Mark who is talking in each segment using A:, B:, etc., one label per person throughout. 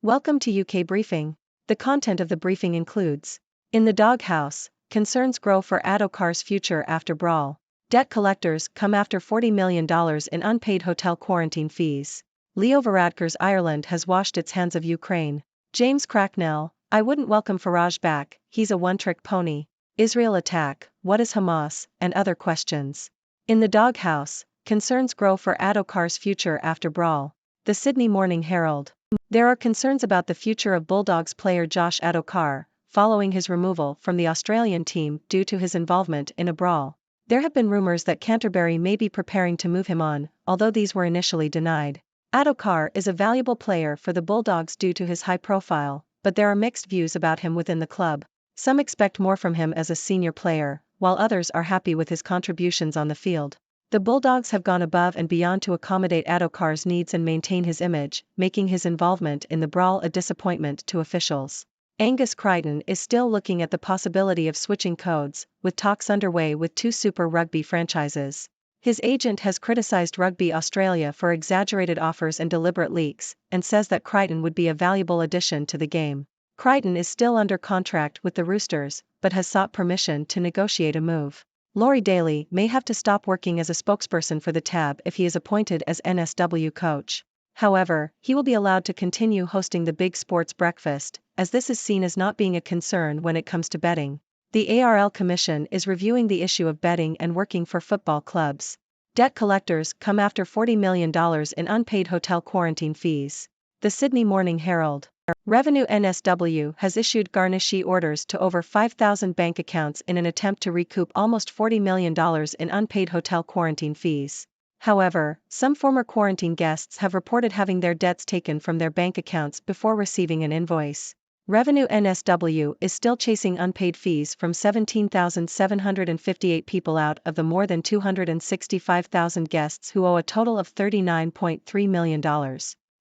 A: Welcome to UK Briefing. The content of the briefing includes: in the doghouse, concerns grow for Addo-Carr's future after brawl. Debt collectors come after $40 million in unpaid hotel quarantine fees. Leo Varadkar's Ireland has washed its hands of Ukraine. James Cracknell: I wouldn't welcome Farage back, he's a one-trick pony. Israel attack, what is Hamas, and other questions. In the doghouse, concerns grow for Addo-Carr's future after brawl. The Sydney Morning Herald. There are concerns about the future of Bulldogs player Josh Addo-Carr, following his removal from the Australian team due to his involvement in a brawl. There have been rumours that Canterbury may be preparing to move him on, although these were initially denied. Addo-Carr is a valuable player for the Bulldogs due to his high profile, but there are mixed views about him within the club. Some expect more from him as a senior player, while others are happy with his contributions on the field. The Bulldogs have gone above and beyond to accommodate Addo-Carr's needs and maintain his image, making his involvement in the brawl a disappointment to officials. Angus Crichton is still looking at the possibility of switching codes, with talks underway with two Super Rugby franchises. His agent has criticised Rugby Australia for exaggerated offers and deliberate leaks, and says that Crichton would be a valuable addition to the game. Crichton is still under contract with the Roosters, but has sought permission to negotiate a move. Laurie Daly may have to stop working as a spokesperson for the Tab if he is appointed as NSW coach. However, he will be allowed to continue hosting the Big Sports Breakfast, as this is seen as not being a concern when it comes to betting. The ARL Commission is reviewing the issue of betting and working for football clubs. Debt collectors come after $40 million in unpaid hotel quarantine fees. The Sydney Morning Herald. Revenue NSW has issued garnishee orders to over 5,000 bank accounts in an attempt to recoup almost $40 million in unpaid hotel quarantine fees. However, some former quarantine guests have reported having their debts taken from their bank accounts before receiving an invoice. Revenue NSW is still chasing unpaid fees from 17,758 people out of the more than 265,000 guests who owe a total of $39.3 million.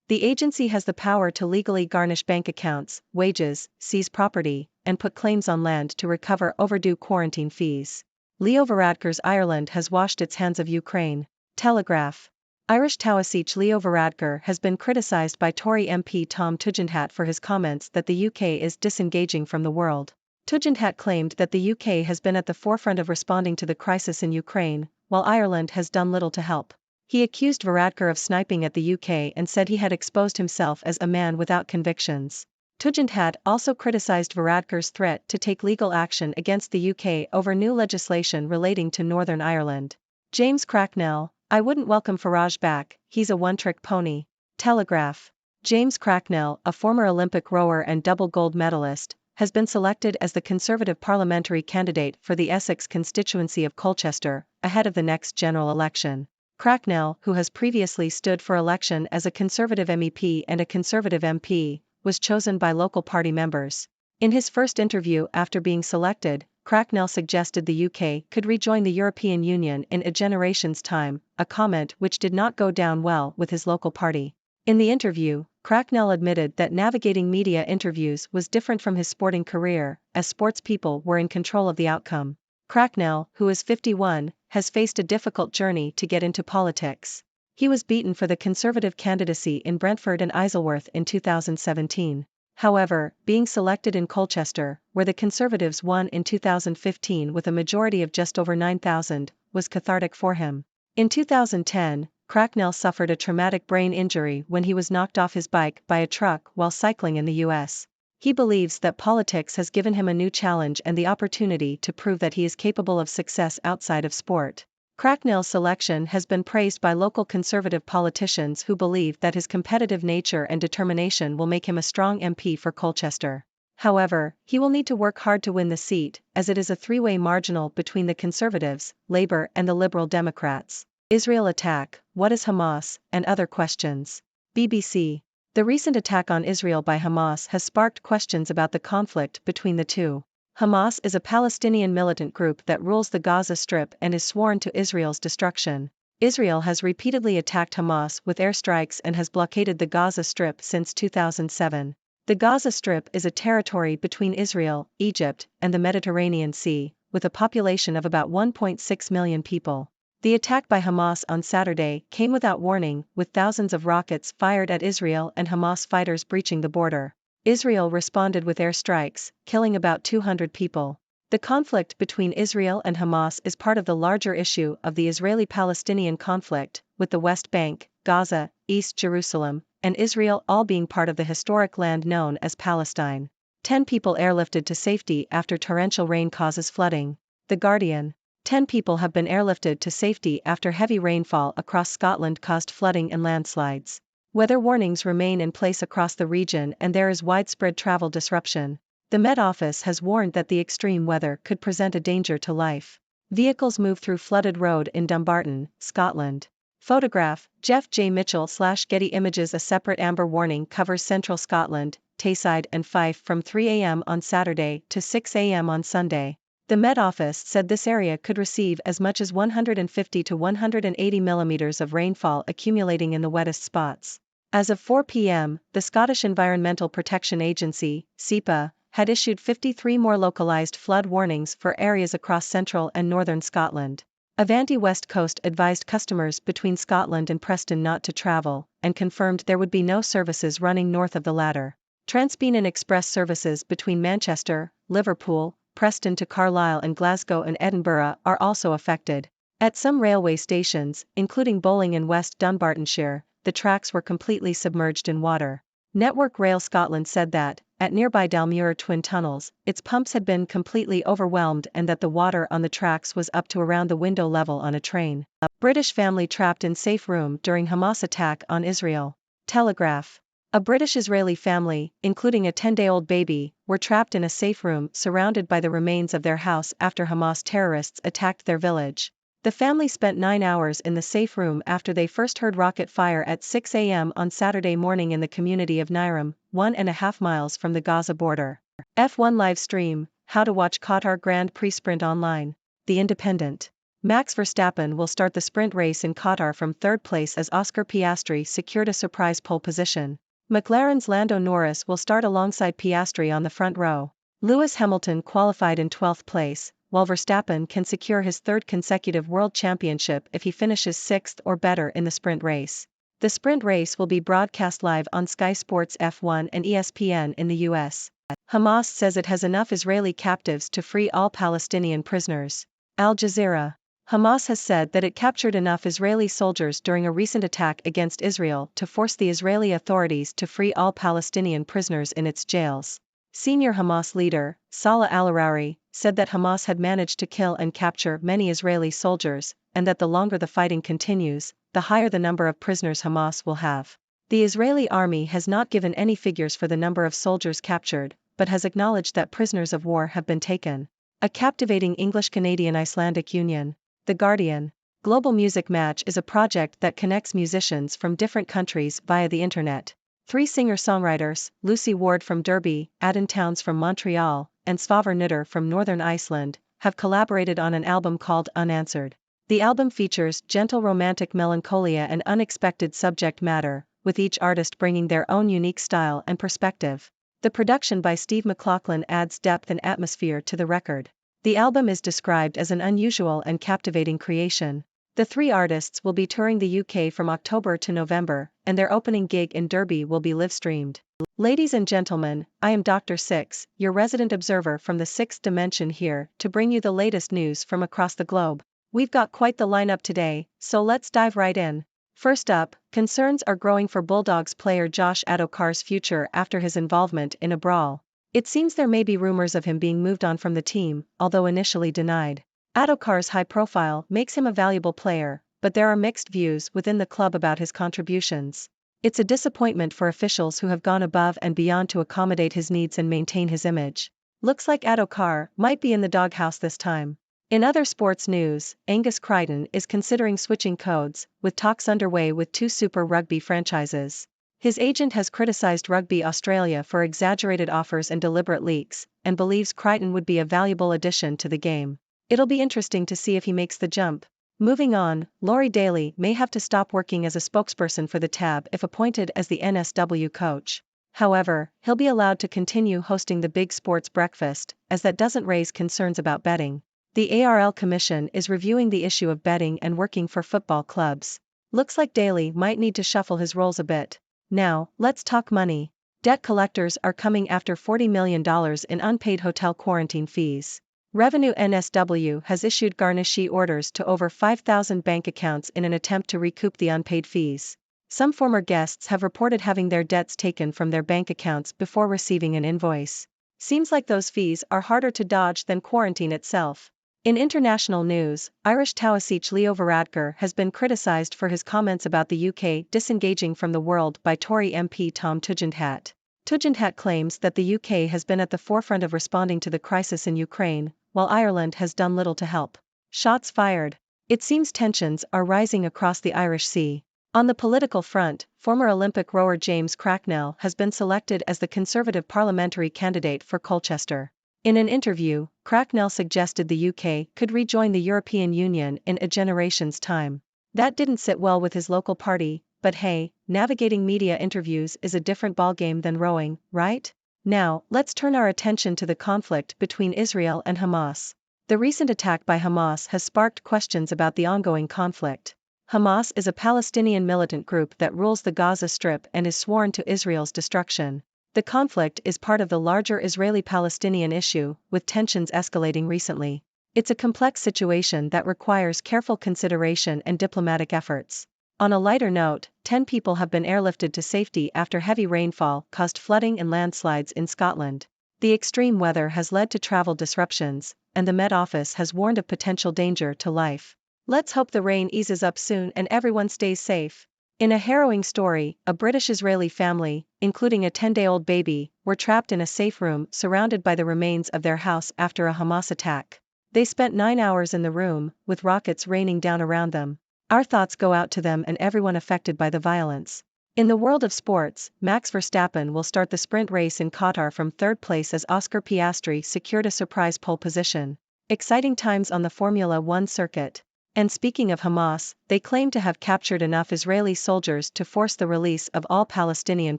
A: The agency has the power to legally garnish bank accounts, wages, seize property, and put claims on land to recover overdue quarantine fees. Leo Varadkar's Ireland has washed its hands of Ukraine. Telegraph. Irish Taoiseach Leo Varadkar has been criticised by Tory MP Tom Tugendhat for his comments that the UK is disengaging from the world. Tugendhat claimed that the UK has been at the forefront of responding to the crisis in Ukraine, while Ireland has done little to help. He accused Varadkar of sniping at the UK and said he had exposed himself as a man without convictions. Tugendhat also criticised Varadkar's threat to take legal action against the UK over new legislation relating to Northern Ireland. James Cracknell: I wouldn't welcome Farage back, he's a one-trick pony. Telegraph. James Cracknell, a former Olympic rower and double gold medalist, has been selected as the Conservative parliamentary candidate for the Essex constituency of Colchester, ahead of the next general election. Cracknell, who has previously stood for election as a Conservative MEP and a Conservative MP, was chosen by local party members. In his first interview after being selected, Cracknell suggested the UK could rejoin the European Union in a generation's time, a comment which did not go down well with his local party. In the interview, Cracknell admitted that navigating media interviews was different from his sporting career, as sports people were in control of the outcome. Cracknell, who is 51, has faced a difficult journey to get into politics. He was beaten for the Conservative candidacy in Brentford and Isleworth in 2017. However, being selected in Colchester, where the Conservatives won in 2015 with a majority of just over 9,000, was cathartic for him. In 2010, Cracknell suffered a traumatic brain injury when he was knocked off his bike by a truck while cycling in the US. He believes that politics has given him a new challenge and the opportunity to prove that he is capable of success outside of sport. Cracknell's selection has been praised by local Conservative politicians who believe that his competitive nature and determination will make him a strong MP for Colchester. However, he will need to work hard to win the seat, as it is a three-way marginal between the Conservatives, Labour and the Liberal Democrats. Israel attack, what is Hamas, and other questions. BBC. The recent attack on Israel by Hamas has sparked questions about the conflict between the two. Hamas is a Palestinian militant group that rules the Gaza Strip and is sworn to Israel's destruction. Israel has repeatedly attacked Hamas with airstrikes and has blockaded the Gaza Strip since 2007. The Gaza Strip is a territory between Israel, Egypt, and the Mediterranean Sea, with a population of about 1.6 million people. The attack by Hamas on Saturday came without warning, with thousands of rockets fired at Israel and Hamas fighters breaching the border. Israel responded with airstrikes, killing about 200 people. The conflict between Israel and Hamas is part of the larger issue of the Israeli-Palestinian conflict, with the West Bank, Gaza, East Jerusalem, and Israel all being part of the historic land known as Palestine. 10 people airlifted to safety after torrential rain causes flooding. The Guardian. 10 people have been airlifted to safety after heavy rainfall across Scotland caused flooding and landslides. Weather warnings remain in place across the region and there is widespread travel disruption. The Met Office has warned that the extreme weather could present a danger to life. Vehicles move through flooded road in Dumbarton, Scotland. Photograph, Jeff J. Mitchell/Getty Images. A separate amber warning covers central Scotland, Tayside and Fife from 3 a.m. on Saturday to 6 a.m. on Sunday. The Met Office said this area could receive as much as 150 to 180 millimeters of rainfall accumulating in the wettest spots. As of 4 p.m., the Scottish Environmental Protection Agency, SEPA, had issued 53 more localized flood warnings for areas across central and northern Scotland. Avanti West Coast advised customers between Scotland and Preston not to travel, and confirmed there would be no services running north of the latter. Transpennine Express services between Manchester, Liverpool, Preston to Carlisle and Glasgow and Edinburgh are also affected. At some railway stations, including Bowling in West Dunbartonshire, the tracks were completely submerged in water. Network Rail Scotland said that, at nearby Dalmuir Twin Tunnels, its pumps had been completely overwhelmed and that the water on the tracks was up to around the window level on a train. A British family trapped in safe room during Hamas attack on Israel. Telegraph. A British-Israeli family, including a 10-day-old baby, were trapped in a safe room surrounded by the remains of their house after Hamas terrorists attacked their village. The family spent 9 hours in the safe room after they first heard rocket fire at 6 a.m. on Saturday morning in the community of Nairam, 1.5 miles from the Gaza border. F1 live stream, how to watch Qatar Grand Prix sprint online. The Independent. Max Verstappen will start the sprint race in Qatar from third place as Oscar Piastri secured a surprise pole position. McLaren's Lando Norris will start alongside Piastri on the front row. Lewis Hamilton qualified in 12th place, while Verstappen can secure his third consecutive world championship if he finishes 6th or better in the sprint race. The sprint race will be broadcast live on Sky Sports F1 and ESPN in the US. Hamas says it has enough Israeli captives to free all Palestinian prisoners. Al Jazeera. Hamas has said that it captured enough Israeli soldiers during a recent attack against Israel to force the Israeli authorities to free all Palestinian prisoners in its jails. Senior Hamas leader, Salah al-Arauri, said that Hamas had managed to kill and capture many Israeli soldiers, and that the longer the fighting continues, the higher the number of prisoners Hamas will have. The Israeli army has not given any figures for the number of soldiers captured, but has acknowledged that prisoners of war have been taken. A captivating English-Canadian-Icelandic union. The Guardian. Global Music Match is a project that connects musicians from different countries via the internet. 3 singer-songwriters, Lucy Ward from Derby, Adden Towns from Montreal, and Svavr Nutter from Northern Iceland, have collaborated on an album called Unanswered. The album features gentle romantic melancholia and unexpected subject matter, with each artist bringing their own unique style and perspective. The production by Steve McLaughlin adds depth and atmosphere to the record. The album is described as an unusual and captivating creation. The 3 artists will be touring the UK from October to November, and their opening gig in Derby will be live-streamed. Ladies and gentlemen, I am Dr. Six, your resident observer from the 6th dimension here to bring you the latest news from across the globe. We've got quite the lineup today, so let's dive right in. First up, concerns are growing for Bulldogs player Josh Addo-Carr's future after his involvement in a brawl. It seems there may be rumors of him being moved on from the team, although initially denied. Addo-Carr's high profile makes him a valuable player, but there are mixed views within the club about his contributions. It's a disappointment for officials who have gone above and beyond to accommodate his needs and maintain his image. Looks like Addo-Carr might be in the doghouse this time. In other sports news, Angus Crichton is considering switching codes, with talks underway with 2 Super Rugby franchises. His agent has criticized Rugby Australia for exaggerated offers and deliberate leaks, and believes Crichton would be a valuable addition to the game. It'll be interesting to see if he makes the jump. Moving on, Laurie Daly may have to stop working as a spokesperson for the Tab if appointed as the NSW coach. However, he'll be allowed to continue hosting the Big Sports Breakfast, as that doesn't raise concerns about betting. The ARL Commission is reviewing the issue of betting and working for football clubs. Looks like Daly might need to shuffle his roles a bit. Now, let's talk money. Debt collectors are coming after $40 million in unpaid hotel quarantine fees. Revenue NSW has issued garnishee orders to over 5,000 bank accounts in an attempt to recoup the unpaid fees. Some former guests have reported having their debts taken from their bank accounts before receiving an invoice. Seems like those fees are harder to dodge than quarantine itself. In international news, Irish Taoiseach Leo Varadkar has been criticised for his comments about the UK disengaging from the world by Tory MP Tom Tugendhat. Tugendhat claims that the UK has been at the forefront of responding to the crisis in Ukraine, while Ireland has done little to help. Shots fired. It seems tensions are rising across the Irish Sea. On the political front, former Olympic rower James Cracknell has been selected as the Conservative parliamentary candidate for Colchester. In an interview, Cracknell suggested the UK could rejoin the European Union in a generation's time. That didn't sit well with his local party, but hey, navigating media interviews is a different ballgame than rowing, right? Now, let's turn our attention to the conflict between Israel and Hamas. The recent attack by Hamas has sparked questions about the ongoing conflict. Hamas is a Palestinian militant group that rules the Gaza Strip and is sworn to Israel's destruction. The conflict is part of the larger Israeli-Palestinian issue, with tensions escalating recently. It's a complex situation that requires careful consideration and diplomatic efforts. On a lighter note, 10 people have been airlifted to safety after heavy rainfall caused flooding and landslides in Scotland. The extreme weather has led to travel disruptions, and the Met Office has warned of potential danger to life. Let's hope the rain eases up soon and everyone stays safe. In a harrowing story, a British-Israeli family, including a 10-day-old baby, were trapped in a safe room surrounded by the remains of their house after a Hamas attack. They spent 9 hours in the room, with rockets raining down around them. Our thoughts go out to them and everyone affected by the violence. In the world of sports, Max Verstappen will start the sprint race in Qatar from third place as Oscar Piastri secured a surprise pole position. Exciting times on the Formula One circuit. And speaking of Hamas, they claim to have captured enough Israeli soldiers to force the release of all Palestinian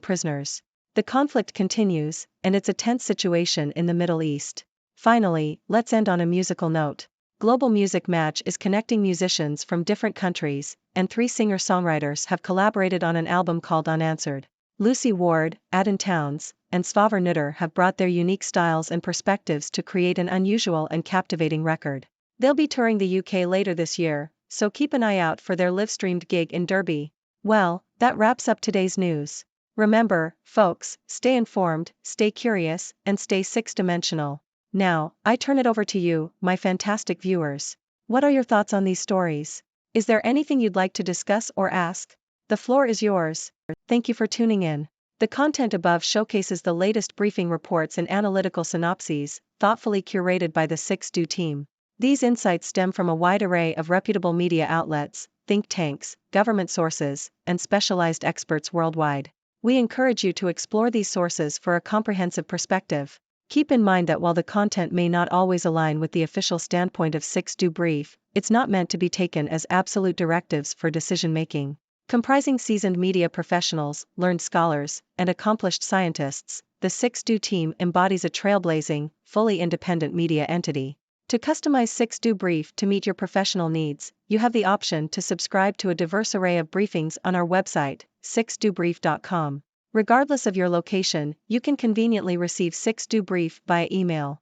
A: prisoners. The conflict continues, and it's a tense situation in the Middle East. Finally, let's end on a musical note. Global Music Match is connecting musicians from different countries, and 3 singer-songwriters have collaborated on an album called Unanswered. Lucy Ward, Adden Towns, and Svavar Nutter have brought their unique styles and perspectives to create an unusual and captivating record. They'll be touring the UK later this year, so keep an eye out for their live-streamed gig in Derby. Well, that wraps up today's news. Remember, folks, stay informed, stay curious, and stay six-dimensional. Now, I turn it over to you, my fantastic viewers. What are your thoughts on these stories? Is there anything you'd like to discuss or ask? The floor is yours. Thank you for tuning in. The content above showcases the latest briefing reports and analytical synopses, thoughtfully curated by the 6Do team. These insights stem from a wide array of reputable media outlets, think tanks, government sources, and specialized experts worldwide. We encourage you to explore these sources for a comprehensive perspective. Keep in mind that while the content may not always align with the official standpoint of 6Do Brief, it's not meant to be taken as absolute directives for decision-making. Comprising seasoned media professionals, learned scholars, and accomplished scientists, the 6Do team embodies a trailblazing, fully independent media entity. To customize 6Do Brief to meet your professional needs, you have the option to subscribe to a diverse array of briefings on our website, 6dobrief.com. Regardless of your location, you can conveniently receive 6Do Brief via email.